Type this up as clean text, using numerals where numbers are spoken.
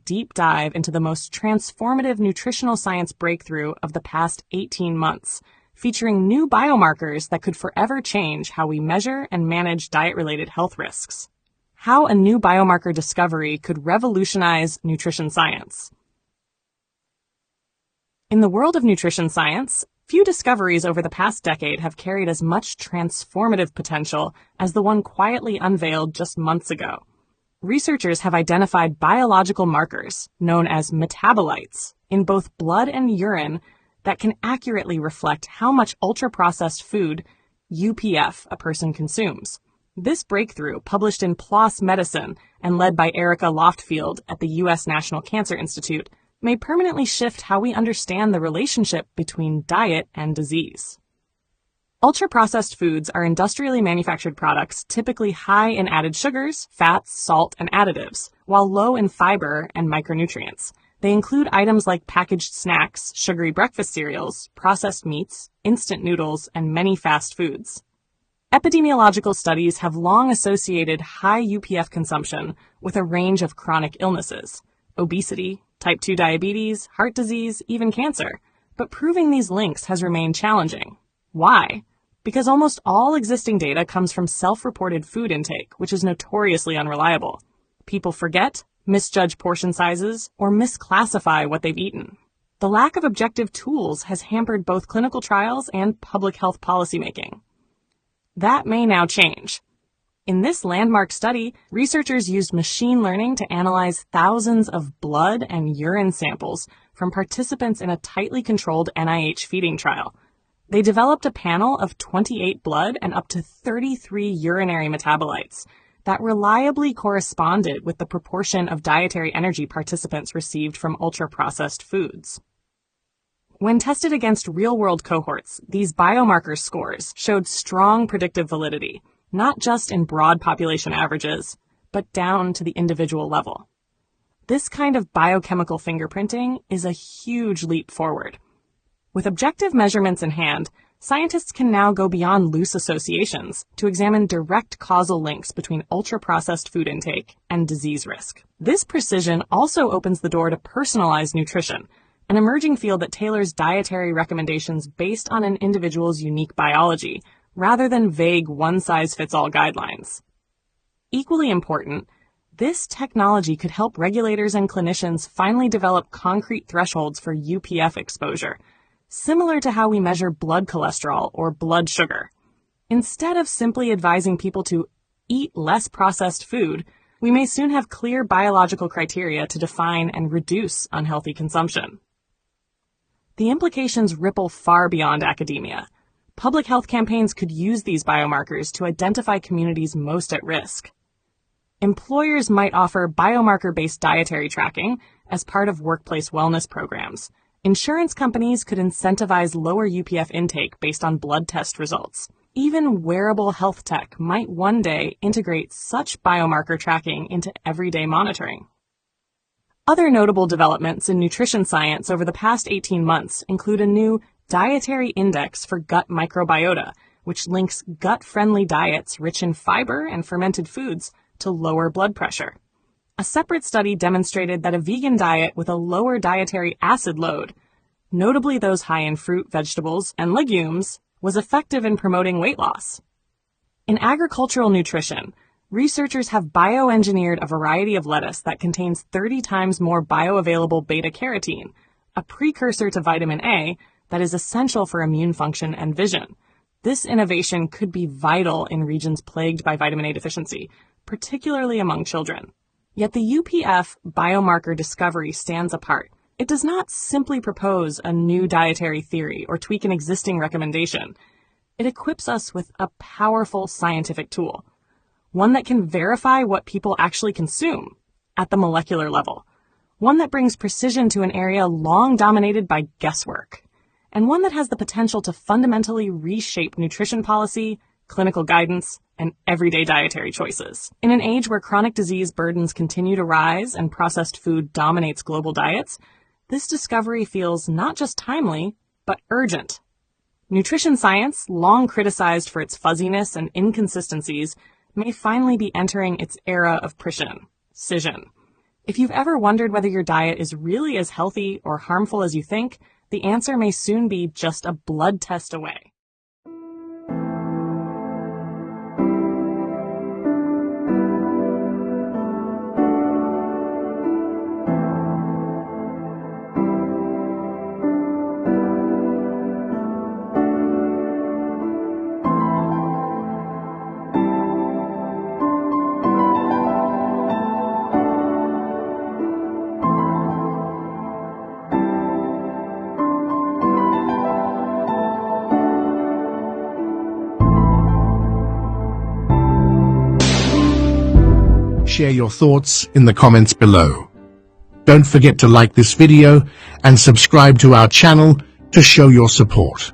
deep dive into the most transformative nutritional science breakthrough of the past 18 months, featuring new biomarkers that could forever change how we measure and manage diet-related health risks. How a new biomarker discovery could revolutionize nutrition science. In the world of nutrition science, few discoveries over the past decade have carried as much transformative potential as the one quietly unveiled just months ago. Researchers have identified biological markers, known as metabolites, in both blood and urine that can accurately reflect how much ultraprocessed food, UPF, a person consumes. This breakthrough, published in PLOS Medicine and led by Erica Loftfield at the U.S. National Cancer Institute, may permanently shift how we understand the relationship between diet and disease. Ultra-processed foods are industrially manufactured products typically high in added sugars, fats, salt, and additives, while low in fiber and micronutrients. They include items like packaged snacks, sugary breakfast cereals, processed meats, instant noodles, and many fast foods. Epidemiological studies have long associated high UPF consumption with a range of chronic illnesses, obesity, type 2 diabetes, heart disease, even cancer. But proving these links has remained challenging. Why? Because almost all existing data comes from self-reported food intake, which is notoriously unreliable. People forget, misjudge portion sizes, or misclassify what they've eaten. The lack of objective tools has hampered both clinical trials and public health policymaking. That may now change. In this landmark study, researchers used machine learning to analyze thousands of blood and urine samples from participants in a tightly controlled NIH feeding trial. They developed a panel of 28 blood and up to 33 urinary metabolites that reliably corresponded with the proportion of dietary energy participants received from ultra-processed foods. When tested against real-world cohorts, these biomarker scores showed strong predictive validity, not just in broad population averages, but down to the individual level. This kind of biochemical fingerprinting is a huge leap forward. With objective measurements in hand, scientists can now go beyond loose associations to examine direct causal links between ultra-processed food intake and disease risk. This precision also opens the door to personalized nutrition, an emerging field that tailors dietary recommendations based on an individual's unique biology, rather than vague one-size-fits-all guidelines. Equally important, this technology could help regulators and clinicians finally develop concrete thresholds for UPF exposure, similar to how we measure blood cholesterol or blood sugar. Instead of simply advising people to eat less processed food, we may soon have clear biological criteria to define and reduce unhealthy consumption. The implications ripple far beyond academia. Public health campaigns could use these biomarkers to identify communities most at risk. Employers might offer biomarker-based dietary tracking as part of workplace wellness programs. Insurance companies could incentivize lower UPF intake based on blood test results. Even wearable health tech might one day integrate such biomarker tracking into everyday monitoring. Other notable developments in nutrition science over the past 18 months include a new dietary index for gut microbiota, which links gut-friendly diets rich in fiber and fermented foods to lower blood pressure. A separate study demonstrated that a vegan diet with a lower dietary acid load, notably those high in fruit, vegetables, and legumes, was effective in promoting weight loss. In agricultural nutrition, researchers have bioengineered a variety of lettuce that contains 30 times more bioavailable beta-carotene, a precursor to vitamin A that is essential for immune function and vision. This innovation could be vital in regions plagued by vitamin A deficiency, particularly among children. Yet the UPF biomarker discovery stands apart. It does not simply propose a new dietary theory or tweak an existing recommendation. It equips us with a powerful scientific tool, one that can verify what people actually consume at the molecular level, one that brings precision to an area long dominated by guesswork, and one that has the potential to fundamentally reshape nutrition policy, clinical guidance, and everyday dietary choices. In an age where chronic disease burdens continue to rise and processed food dominates global diets, this discovery feels not just timely, but urgent. Nutrition science, long criticized for its fuzziness and inconsistencies, may finally be entering its era of precision. If you've ever wondered whether your diet is really as healthy or harmful as you think, the answer may soon be just a blood test away. Share your thoughts in the comments below. Don't forget to like this video and subscribe to our channel to show your support.